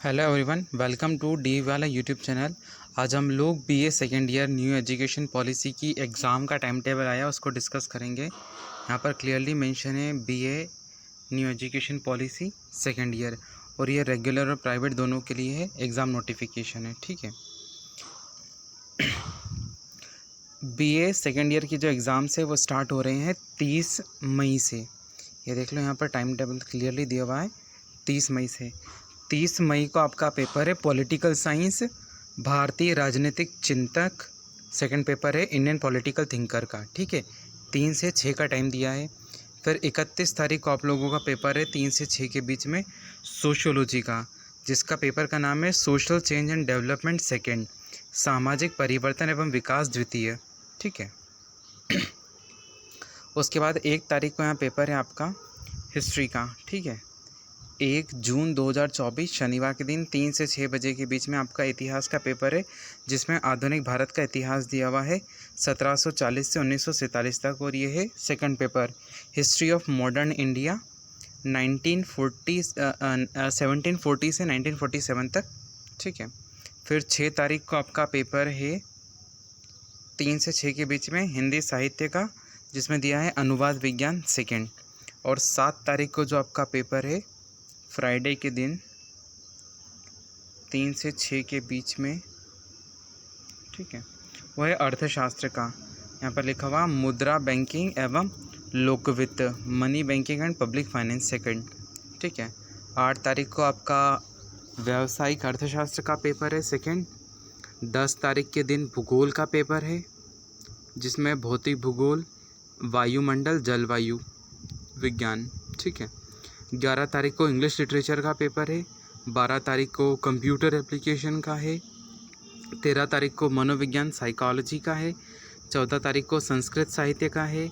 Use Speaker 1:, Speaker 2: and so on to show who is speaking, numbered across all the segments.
Speaker 1: Hello everyone, welcome to D वाला YouTube channel. आज हम लोग BA second year new education policy की एग्ज़ाम का टाइम टेबल आया उसको डिस्कस करेंगे। यहाँ पर क्लियरली मेंशन है BA new education policy second year, और ये रेगुलर और प्राइवेट दोनों के लिए है। एग्ज़ाम नोटिफिकेशन है, ठीक है। बीए सेकेंड ईयर की जो एग्ज़ाम्स है वो स्टार्ट हो रहे हैं 30 मई से। ये देख लो, यहाँ पर टाइम टेबल क्लियरली दिया हुआ है 30 मई से। 30 मई को आपका पेपर है पॉलिटिकल साइंस, भारतीय राजनीतिक चिंतक। सेकंड पेपर है इंडियन पॉलिटिकल थिंकर का, ठीक है। 3 से 6 का टाइम दिया है। फिर 31 तारीख को आप लोगों का पेपर है 3 से 6 के बीच में सोशियोलॉजी का, जिसका पेपर का नाम है social change and development second, सामाजिक परिवर्तन एवं विकास द्वितीय, ठीक है। उसके बाद 1 तारीख को यहाँ पेपर है आपका हिस्ट्री का, ठीक है। 1 जून 2024 शनिवार के दिन 3 से 6 बजे के बीच में आपका इतिहास का पेपर है, जिसमें आधुनिक भारत का इतिहास दिया हुआ है 1740 से 1947 तक, और ये है second paper history of modern India 1740 से 1947 तक, ठीक है। फिर 6 तारीख को आपका पेपर है 3 से 6 के बीच में हिंदी साहित्य का, जिसमें दिया है अनुवाद विज्ञान सेकेंड। और 7 तारीख को जो आपका पेपर है फ्राइडे के दिन 3 से 6 के बीच में, ठीक है, वो है अर्थशास्त्र का। यहाँ पर लिखा हुआ मुद्रा बैंकिंग एवं लोकवित्त, money banking and public finance second, ठीक है। 8 तारीख को आपका व्यावसायिक अर्थशास्त्र का पेपर है सेकंड। 10 तारीख के दिन भूगोल का पेपर है, जिसमें भौतिक भूगोल, वायुमंडल, जलवायु विज्ञान, ठीक है। 11 तारीख को इंग्लिश लिटरेचर का पेपर है। 12 तारीख को कंप्यूटर एप्लीकेशन का है। 13 तारीख को मनोविज्ञान साइकोलॉजी का है। 14 तारीख को संस्कृत साहित्य का है।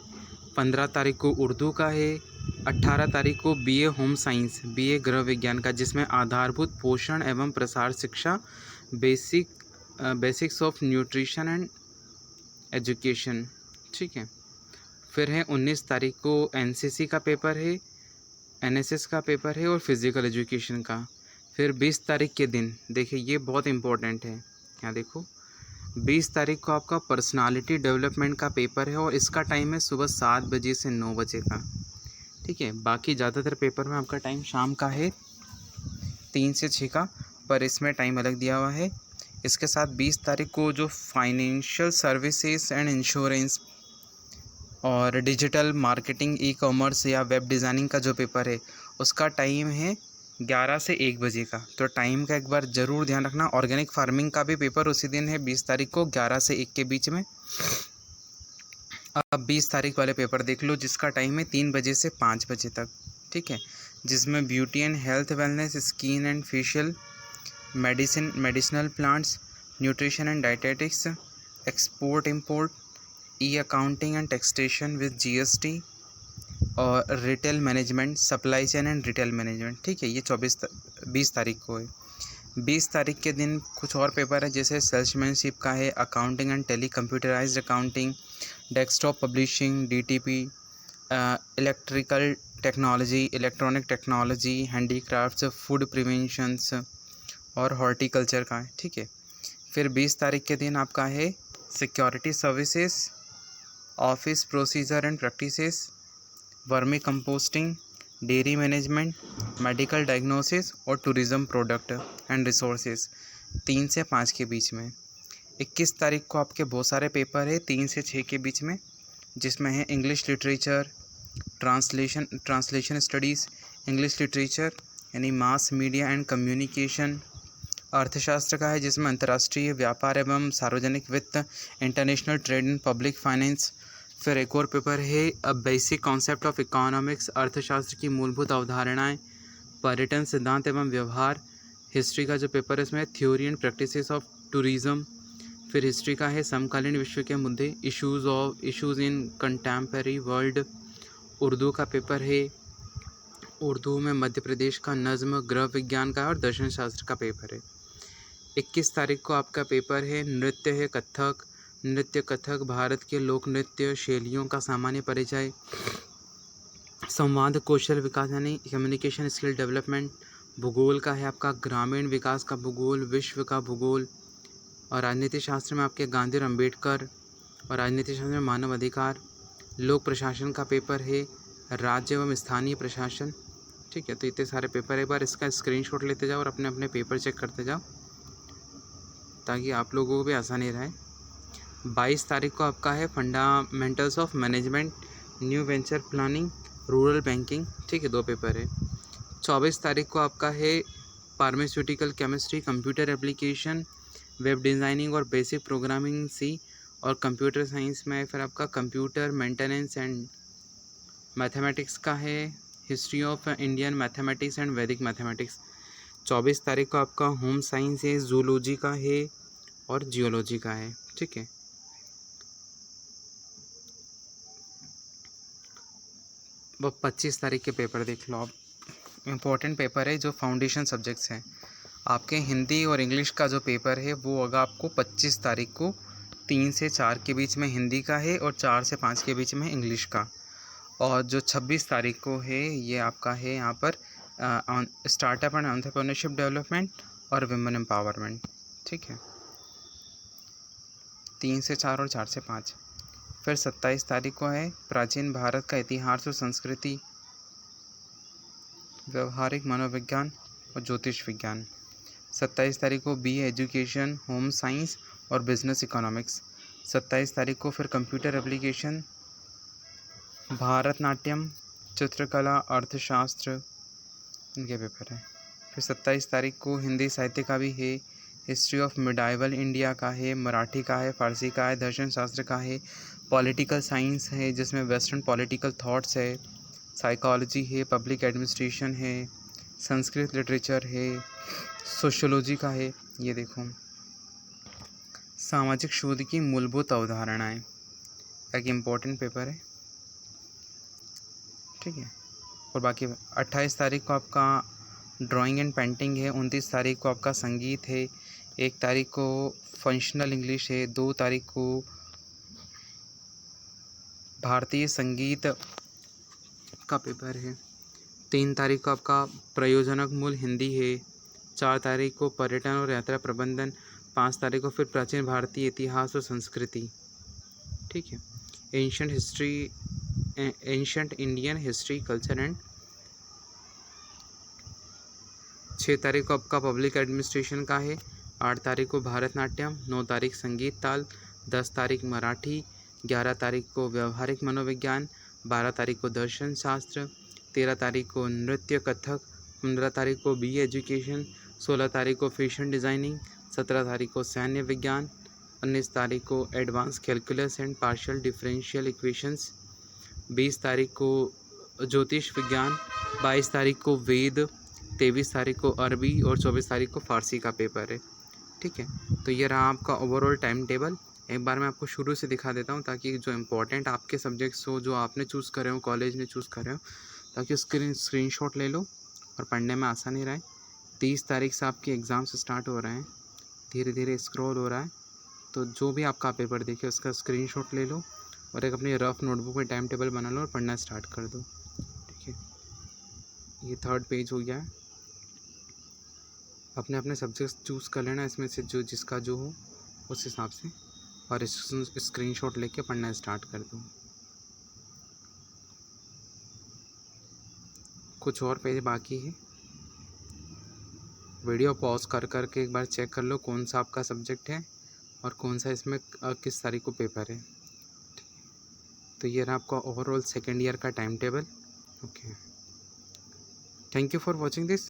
Speaker 1: 15 तारीख को उर्दू का है। 18 तारीख को बीए होम साइंस, बीए गृह विज्ञान का, जिसमें आधारभूत पोषण एवं प्रसार शिक्षा, basics of nutrition and education, ठीक है। फिर है 19 तारीख को एनसीसी का पेपर है, एनएसएस का पेपर है और फिज़िकल एजुकेशन का। फिर 20 तारीख के दिन, देखिए ये बहुत इम्पोर्टेंट है, यहाँ देखो 20 तारीख को आपका पर्सनालिटी डेवलपमेंट का पेपर है, और इसका टाइम है सुबह 7 बजे से 9 बजे का, ठीक है। बाकी ज़्यादातर पेपर में आपका टाइम शाम का है 3 से 6 का, पर इसमें टाइम अलग दिया हुआ है। इसके साथ 20 तारीख को जो फाइनेंशियल सर्विसेज एंड इंश्योरेंस और डिजिटल मार्केटिंग, ई कॉमर्स या वेब डिज़ाइनिंग का जो पेपर है, उसका टाइम है 11 से 1 बजे का। तो टाइम का एक बार ज़रूर ध्यान रखना। ऑर्गेनिक फार्मिंग का भी पेपर उसी दिन है 20 तारीख को 11 से 1 के बीच में। अब 20 तारीख वाले पेपर देख लो, जिसका टाइम है 3 बजे से 5 बजे तक, ठीक है। जिसमें beauty and health wellness, skin and facial, medicinal plants, nutrition and dietetics, export import, e accounting and taxation with GST, और retail management, supply chain and retail management, ठीक है। ये 20 तारीख को है। 20 तारीख के दिन कुछ और पेपर है, जैसे सेल्समैनशिप का है, accounting and Tally computerised accounting, desktop publishing, DTP, electrical technology, electronic technology, handicrafts, food preventions और हॉर्टिकल्चर का है, ठीक है। फिर 20 तारीख के दिन आपका है security services, office procedure and practices, vermi composting, dairy management, medical diagnosis और टूरिज़्म प्रोडक्ट एंड रिसोर्सेज, 3 से 5 के बीच में। 21 तारीख को आपके बहुत सारे पेपर है 3 से 6 के बीच में, जिसमें है English literature, translation studies, English literature यानी मास मीडिया एंड कम्युनिकेशन। अर्थशास्त्र का है, जिसमें अंतर्राष्ट्रीय व्यापार एवं सार्वजनिक वित्त, international trade and public finance. फिर एक और पेपर है a basic concept of economics, अर्थशास्त्र की मूलभूत अवधारणाएं, पर्यटन सिद्धांत एवं व्यवहार। हिस्ट्री का जो पेपर है इसमें theory and practices of tourism. फिर हिस्ट्री का है समकालीन विश्व के मुद्दे, इश्यूज़ इन कंटेम्परेरी वर्ल्ड। उर्दू का पेपर है, उर्दू में मध्य प्रदेश का नज़्म, गृह विज्ञान का और दर्शन शास्त्र का पेपर है। 21 तारीख को आपका पेपर है नृत्य है कथक, नृत्य कथक भारत के लोक नृत्य शैलियों का सामान्य परिचय, संवाद कौशल विकास यानी कम्युनिकेशन स्किल डेवलपमेंट, भूगोल का है आपका ग्रामीण विकास का भूगोल, विश्व का भूगोल, और राजनीति शास्त्र में आपके गांधी और अम्बेडकर, और राजनीति शास्त्र में मानव अधिकार। लोक प्रशासन का पेपर है राज्य एवं स्थानीय प्रशासन। ठीक है, तो इतने सारे पेपर, एक बार इसका स्क्रीनशॉट लेते जाओ और अपने अपने पेपर चेक करते जाओ ताकि आप लोगों को भी आसानी रहे। 22 तारीख को आपका है fundamentals of management, new venture planning, rural banking. ठीक है, 2 पेपर है। 24 तारीख को आपका है pharmaceutical chemistry, computer application, web designing और बेसिक प्रोग्रामिंग सी, और कंप्यूटर साइंस में फिर आपका कंप्यूटर मेंटेनेंस एंड मैथमेटिक्स का है, history of Indian mathematics and वैदिक मैथमेटिक्स। 24 तारीख को आपका होम साइंस है, जूलॉजी का है और जियोलॉजी का है। ठीक है, वो 25 तारीख के पेपर देख लो आप। इम्पोर्टेंट पेपर है जो फाउंडेशन सब्जेक्ट्स हैं आपके। हिंदी और इंग्लिश का जो पेपर है वो होगा आपको 25 तारीख को 3 से 4 के बीच में हिंदी का है और 4 से 5 के बीच में इंग्लिश का। और जो 26 तारीख को है ये आपका है यहाँ पर स्टार्टअप एंड एंटरप्रेन्योरशिप डेवलपमेंट और वुमेन एम्पावरमेंट। ठीक है, 3 से 4 और 4 से 5। फिर 27 तारीख को है प्राचीन भारत का इतिहास और संस्कृति, व्यवहारिक मनोविज्ञान और ज्योतिष विज्ञान। 27 तारीख को BA एजुकेशन, होम साइंस और बिजनेस इकोनॉमिक्स। 27 तारीख को फिर कंप्यूटर एप्लीकेशन, भारतनाट्यम, चित्रकला, अर्थशास्त्र, इनके पेपर है। फिर 27 तारीख को हिंदी साहित्य का भी है, हिस्ट्री ऑफ मिडाइवल इंडिया का है, मराठी का है, फारसी का है, दर्शन शास्त्र का है, पॉलिटिकल साइंस है जिसमें वेस्टर्न पॉलिटिकल थॉट्स है, साइकोलॉजी है, पब्लिक एडमिनिस्ट्रेशन है, संस्कृत लिटरेचर है, सोशियोलॉजी का है। ये देखो सामाजिक शोध की मूलभूत अवधारणाएं, एक इम्पोर्टेंट पेपर है। ठीक है, और बाकी 28 तारीख को आपका ड्राइंग एंड पेंटिंग है, 29 तारीख को आपका संगीत है, 1 तारीख को फंक्शनल इंग्लिश है, 2 तारीख को भारतीय संगीत का पेपर है, 3 तारीख को आपका प्रयोजनक मूल हिंदी है, 4 तारीख को पर्यटन और यात्रा प्रबंधन, 5 तारीख को फिर प्राचीन भारतीय इतिहास और संस्कृति। ठीक है, ancient Indian history, culture and. 6 तारीख को आपका पब्लिक एडमिनिस्ट्रेशन का है, 8 तारीख को भारतनाट्यम, 9 तारीख संगीत ताल, 10 तारीख मराठी, 11 तारीख को व्यवहारिक मनोविज्ञान, 12 तारीख को दर्शन शास्त्र, 13 तारीख को नृत्य कथक, 15 तारीख को BA एजुकेशन, 16 तारीख को फैशन डिज़ाइनिंग, 17 तारीख को सैन्य विज्ञान, 19 तारीख को advance calculus and partial differential equations, 20 तारीख को ज्योतिष विज्ञान, 22 तारीख को वेद, 23 तारीख को अरबी और 24 तारीख को फ़ारसी का पेपर है। ठीक है, तो ये रहा आपका ओवरऑल टाइम टेबल। एक बार मैं आपको शुरू से दिखा देता हूँ ताकि जो इम्पोर्टेंट आपके सब्जेक्ट्स हो, जो आपने चूज़ करे हो, कॉलेज ने चूज़ करे हो, ताकि स्क्रीनशॉट ले लो और पढ़ने में आसानी रहे। 30 तारीख से आपके एग्ज़ाम्स स्टार्ट हो रहे हैं, धीरे धीरे स्क्रॉल हो रहा है, तो जो भी आपका पेपर देखे उसका स्क्रीनशॉट ले लो और एक अपनी रफ नोटबुक में टाइम टेबल बना लो और पढ़ना स्टार्ट कर दो। ठीक है, ये 3rd पेज हो गया है। अपने अपने सब्जेक्ट्स चूज़ कर लेना इसमें से जो जिसका जो हो उस हिसाब से, और स्क्रीनशॉट लेके पढ़ना स्टार्ट कर दो। कुछ और पेज बाकी है, वीडियो पॉज कर करके एक बार चेक कर लो कौन सा आपका सब्जेक्ट है और कौन सा इसमें किस तारीख को पेपर है। तो ये रहा आपका ओवरऑल 2nd ईयर का time table. Okay, thank you for watching this.